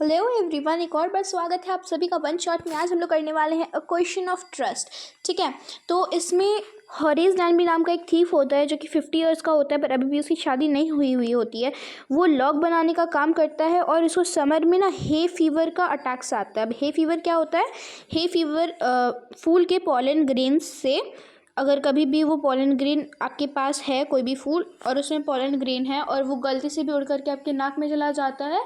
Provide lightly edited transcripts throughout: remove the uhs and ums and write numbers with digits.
Hello everyone, एक और बार स्वागत है आप सभी का वन शॉट में। आज हम लोग करने वाले हैं अ क्वेश्चन ऑफ ट्रस्ट। ठीक है, तो इसमें हॉरेस डानबी नाम का एक थीफ होता है जो कि 50 इयर्स का होता है, पर अभी भी उसकी शादी नहीं हुई होती है। वो लॉक बनाने का काम करता है और इसको समर में ना हे फीवर का अटैक्स आता है। अब हे फीवर क्या होता है? हे फीवर फूल के पॉलन ग्रेन्स से, अगर कभी भी वो पॉलन ग्रेन आपके पास है, कोई भी फूल और उसमें पॉलन ग्रेन है और वो गलती से भी उड़ करके आपके नाक में चला जाता है,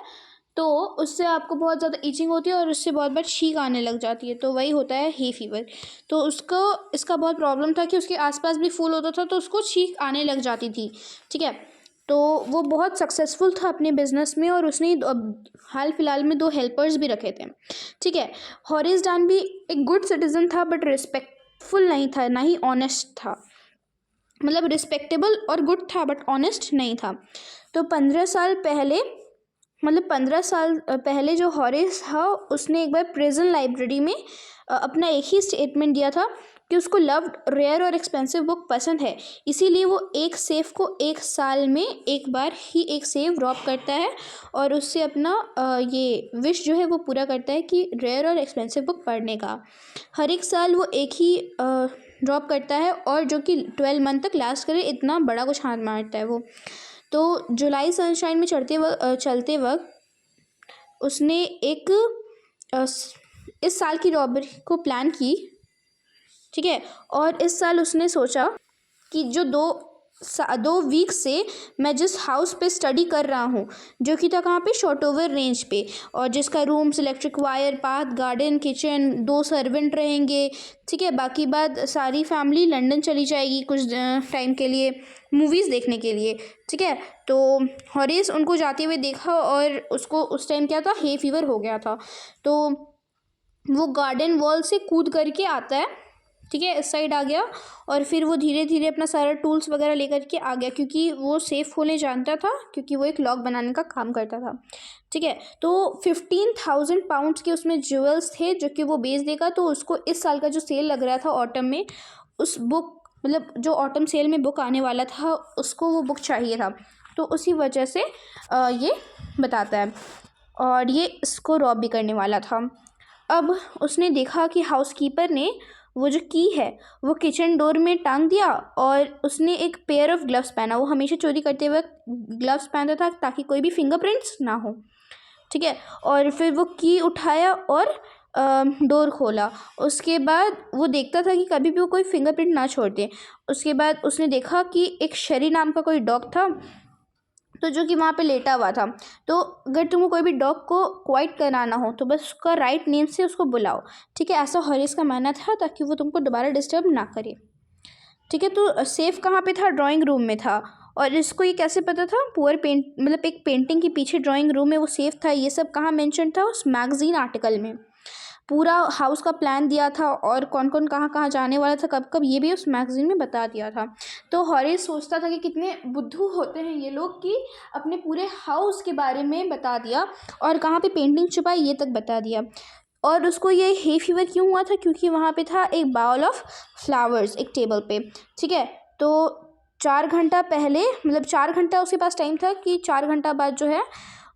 तो उससे आपको बहुत ज़्यादा ईचिंग होती है और उससे बहुत बार छींक आने लग जाती है। तो वही होता है हे फीवर। तो उसको इसका बहुत प्रॉब्लम था कि उसके आसपास भी फूल होता था तो उसको छींक आने लग जाती थी। ठीक है, तो वो बहुत सक्सेसफुल था अपने बिजनेस में और उसने अब हाल फिलहाल में 2 हेल्पर्स भी रखे थे। ठीक है, हॉरेस डानबी एक गुड सिटीजन था बट रिस्पेक्टफुल नहीं था, ना ही ऑनेस्ट था। मतलब रिस्पेक्टेबल और गुड था बट ऑनेस्ट नहीं था। तो 15 साल पहले जो हॉरेस था उसने एक बार प्रिजन लाइब्रेरी में अपना एक ही स्टेटमेंट दिया था कि उसको लव्ड रेयर और एक्सपेंसिव बुक पसंद है, इसीलिए वो एक सेफ को 1 साल में एक बार ही एक सेफ रॉब करता है और उससे अपना ये विश जो है वो पूरा करता है कि रेयर और एक्सपेंसिव बुक पढ़ने का। हर एक साल वो एक ही ड्रॉप करता है और जो कि 12 मंथ तक लास्ट करे, इतना बड़ा कुछ हाथ मारता है वो। तो जुलाई सनशाइन में चलते वक्त उसने एक इस साल की रॉबरी को प्लान की। ठीक है, और इस साल उसने सोचा कि जो 2 वीक से मैं जिस हाउस पे स्टडी कर रहा हूँ, जो कि था कहाँ पे, शॉर्टओवर रेंज पे, और जिसका rooms, electric wire, path, garden, kitchen, 2 servant रहेंगे। ठीक है, बाकी बात सारी फैमिली लंदन चली जाएगी कुछ टाइम के लिए मूवीज़ देखने के लिए। ठीक है, तो हॉरेस उनको जाते हुए देखा और उसको उस टाइम क्या था, हे फीवर हो गया था। तो वो गार्डन वॉल से कूद करके आता है। ठीक है, इस साइड आ गया और फिर वो धीरे धीरे अपना सारा टूल्स वगैरह लेकर के आ गया, क्योंकि वो सेफ खोलने जानता था, क्योंकि वो एक लॉक बनाने का काम करता था। ठीक है, तो 15,000 पाउंड्स के उसमें ज्वेल्स थे जो कि वो बेच देगा। तो उसको इस साल का जो सेल लग रहा था ऑटम में, उस बुक मतलब जो ऑटम सेल में बुक आने वाला था, उसको वो बुक चाहिए था। तो उसी वजह से ये बताता है और ये इसको रॉब भी करने वाला था। अब उसने देखा कि हाउसकीपर ने वो जो की है वो किचन डोर में टांग दिया और उसने एक पेयर ऑफ ग्लव्स पहना। वो हमेशा चोरी करते वक्त ग्लव्स पहनता था ताकि कोई भी फिंगरप्रिंट्स ना हो। ठीक है, और फिर वो की उठाया और डोर खोला। उसके बाद वो देखता था कि कभी भी वो कोई फिंगरप्रिंट ना छोड़ दे। उसके बाद उसने देखा कि एक शेरी नाम का कोई डॉग था, तो जो कि वहाँ पे लेटा हुआ था। तो अगर तुमको कोई भी डॉग को क्वाइट कराना हो तो बस उसका राइट नेम से उसको बुलाओ। ठीक है, ऐसा हॉरेस का मानना था, ताकि वो तुमको दोबारा डिस्टर्ब ना करे। ठीक है, तो सेफ कहाँ पे था? ड्राइंग रूम में था। और इसको ये कैसे पता था? पुअर पेंट मतलब एक पेंटिंग के पीछे ड्राइंग रूम में वो सेफ था। ये सब कहाँ मेंशन था? उस मैगजीन आर्टिकल में। पूरा हाउस का प्लान दिया था और कौन कौन कहाँ कहाँ जाने वाला था, कब कब, ये भी उस मैगजीन में बता दिया था। तो हॉरेस सोचता था कि कितने बुद्धू होते हैं ये लोग कि अपने पूरे हाउस के बारे में बता दिया और कहाँ पे पेंटिंग छुपाई ये तक बता दिया। और उसको ये हे फीवर क्यों हुआ था? क्योंकि वहाँ पे था एक बाउल ऑफ फ्लावर्स एक टेबल पे। ठीक है, तो 4 घंटा पहले, मतलब 4 घंटा उसके पास टाइम था कि 4 घंटा बाद जो है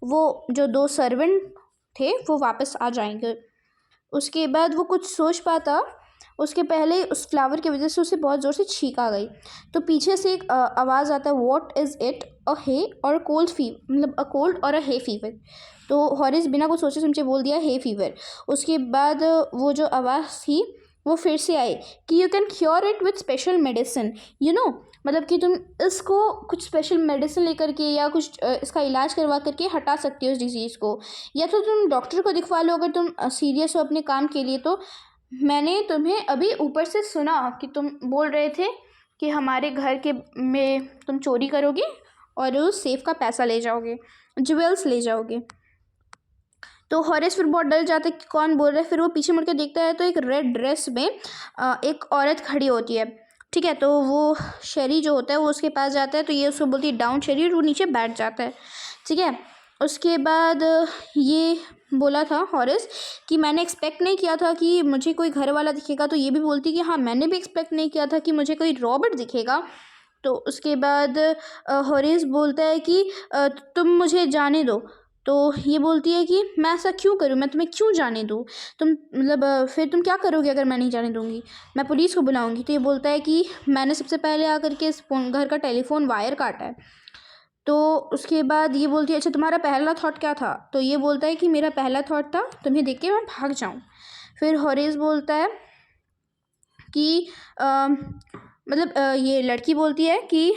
वो जो 2 सर्वेंट थे वो वापस आ जाएंगे। उसके बाद वो कुछ सोच पाता, उसके पहले उस फ्लावर की वजह से उसे बहुत ज़ोर से छींक आ गई। तो पीछे से एक आवाज़ आता है, व्हाट इज़ इट, अ हे और कोल्ड मतलब अ कोल्ड और अ हे फीवर। तो हॉरेस बिना कुछ सोचे समझे बोल दिया हे फीवर। उसके बाद वो जो आवाज़ थी वो फिर से आई कि you can cure it with special medicine, मतलब कि तुम इसको कुछ स्पेशल मेडिसिन लेकर के या कुछ इसका इलाज करवा करके हटा सकती हो इस डिज़ीज़ को, या तो तुम डॉक्टर को दिखवा लो अगर तुम सीरियस हो अपने काम के लिए। तो मैंने तुम्हें अभी ऊपर से सुना कि तुम बोल रहे थे कि हमारे घर के में तुम चोरी करोगे और उस सेफ का पैसा ले जाओगे, ज्वेल्स ले जाओगे। तो हॉरेस फिर बहुत डर जाता है कि कौन बोल रहा है। फिर वो पीछे मुड़ के देखता है तो एक रेड ड्रेस में एक औरत खड़ी होती है। ठीक है, तो वो शेरी जो होता है वो उसके पास जाता है, तो ये उसको बोलती है डाउन शेरी, और वो नीचे बैठ जाता है। ठीक है, उसके बाद ये बोला था हॉरेस कि मैंने एक्सपेक्ट नहीं किया था कि मुझे कोई घर वाला दिखेगा। तो ये भी बोलती कि हाँ, मैंने भी एक्सपेक्ट नहीं किया था कि मुझे कोई रॉबर्ट दिखेगा। तो उसके बाद हॉरेस बोलता है कि तुम मुझे जाने दो। तो ये बोलती है कि मैं ऐसा क्यों करूँ, मैं तुम्हें क्यों जाने दूँ, तुम मतलब फिर तुम क्या करोगे अगर मैं नहीं जाने दूँगी, मैं पुलिस को बुलाऊँगी। तो ये बोलता है कि मैंने सबसे पहले आकर के इस घर का टेलीफोन वायर काटा है। तो उसके बाद ये बोलती है अच्छा तुम्हारा पहला थॉट क्या था। तो ये बोलता है कि मेरा पहला थॉट था तुम्हें देख के मैं भाग जाऊँ। फिर हॉरेस बोलता है कि ये लड़की बोलती है कि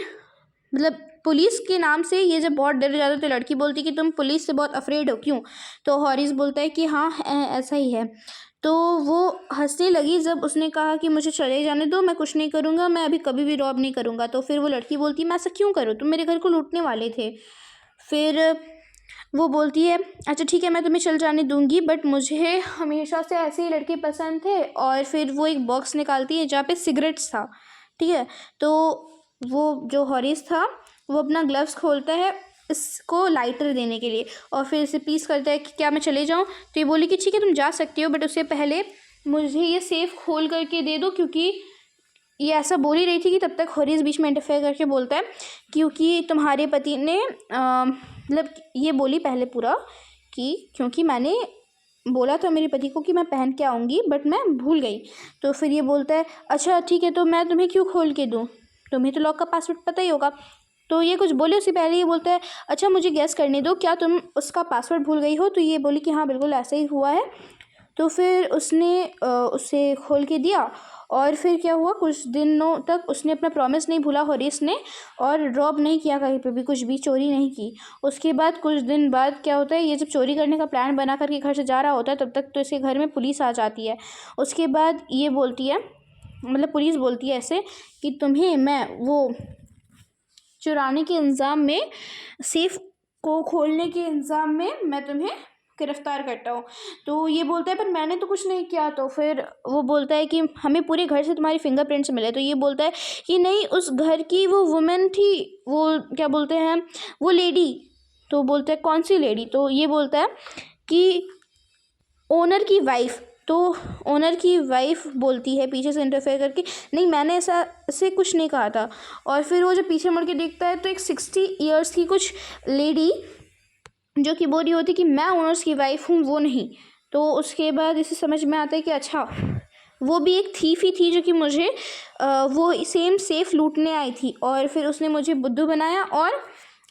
मतलब पुलिस के नाम से ये जब बहुत डर जाता है तो लड़की बोलती है कि तुम पुलिस से बहुत अफ्रेड हो क्यों। तो हॉरिस बोलता है कि हाँ ऐसा ही है। तो वो हंसने लगी जब उसने कहा कि मुझे चले जाने दो, मैं कुछ नहीं करूँगा, मैं अभी कभी भी रॉब नहीं करूँगा। तो फिर वो लड़की बोलती है मैं ऐसा क्यों करूँ, तुम मेरे घर को लूटने वाले थे। फिर वो बोलती है अच्छा ठीक है मैं तुम्हें चल जाने दूंगी, बट मुझे हमेशा से ऐसे ही लड़के पसंद थे। और फिर वो एक बॉक्स निकालती है जहाँ पे सिगरेट्स था, ठीक है। तो वो जो हॉरिस था वो अपना ग्लव्स खोलता है इसको लाइटर देने के लिए और फिर इसे पीस करता है कि क्या मैं चले जाऊँ। तो ये बोली कि ठीक है तुम जा सकती हो, बट उससे पहले मुझे ये सेफ़ खोल करके दे दो, क्योंकि ये ऐसा बोल ही रही थी कि तब तक हॉरिस बीच में इंटरफेयर करके बोलता है क्योंकि तुम्हारे पति ने मतलब ये बोली पहले पूरा कि क्योंकि मैंने बोला था मेरे पति को कि मैं पहन के आऊँगी बट मैं भूल गई। तो फिर ये बोलता है अच्छा ठीक है तो मैं तुम्हें क्यों खोल के दूँ, तुम्हें तो लॉक का पासवर्ड पता ही होगा। तो ये कुछ बोले उससे पहले ये बोलता है अच्छा मुझे गेस करने दो, क्या तुम उसका पासवर्ड भूल गई हो। तो ये बोली कि हाँ बिल्कुल ऐसा ही हुआ है। तो फिर उसने उसे खोल के दिया और फिर क्या हुआ, कुछ दिनों तक उसने अपना प्रॉमिस नहीं भूला हॉरिस ने, और रॉब नहीं किया कहीं पे भी, कुछ भी चोरी नहीं की। उसके बाद कुछ दिन बाद क्या होता है, ये जब चोरी करने का प्लान बना करके घर से जा रहा होता है तब तक तो इसके घर में पुलिस आ जाती है। उसके बाद ये बोलती है मतलब पुलिस बोलती है ऐसे कि तुम्हें मैं वो चुराने के इंतज़ाम में, सेफ को खोलने के इंतज़ाम में मैं तुम्हें गिरफ्तार करता हूँ। तो ये बोलता है पर मैंने तो कुछ नहीं किया। तो फिर वो बोलता है कि हमें पूरे घर से तुम्हारी फिंगरप्रिंट्स मिले। तो ये बोलता है कि नहीं उस घर की वो वुमेन थी, वो क्या बोलते हैं वो लेडी। तो बोलता है कौन सी लेडी। तो ये बोलता है कि ओनर की वाइफ। तो ओनर की वाइफ बोलती है पीछे से इंटरफेयर करके नहीं मैंने ऐसे कुछ नहीं कहा था। और फिर वो जब पीछे मुड़ के देखता है तो एक 60 ईयर्स की कुछ लेडी जो कि बोल रही होती कि मैं ओनर्स की वाइफ हूँ, वो नहीं। तो उसके बाद इसे समझ में आता है कि अच्छा वो भी एक थीफ ही थी जो कि मुझे वो सेम सेफ लूटने आई थी, और फिर उसने मुझे बुद्धू बनाया। और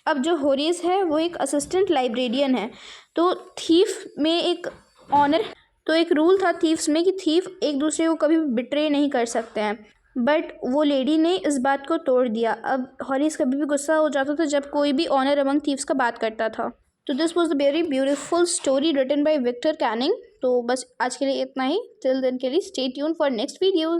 अब जो हॉरिस है वो एक असिस्टेंट लाइब्रेरियन है। तो थीफ में एक ऑनर, तो एक रूल था थीफ्स में कि थीफ एक दूसरे को कभी भी बिट्रे नहीं कर सकते हैं, बट वो लेडी ने इस बात को तोड़ दिया। अब हॉरिस कभी भी गुस्सा हो जाता था जब कोई भी ऑनर अमंग थीव्स का बात करता था। तो this was the very beautiful story written by Victor Canning. तो बस आज के लिए इतना ही, टिल देन के लिए stay tune for next videos.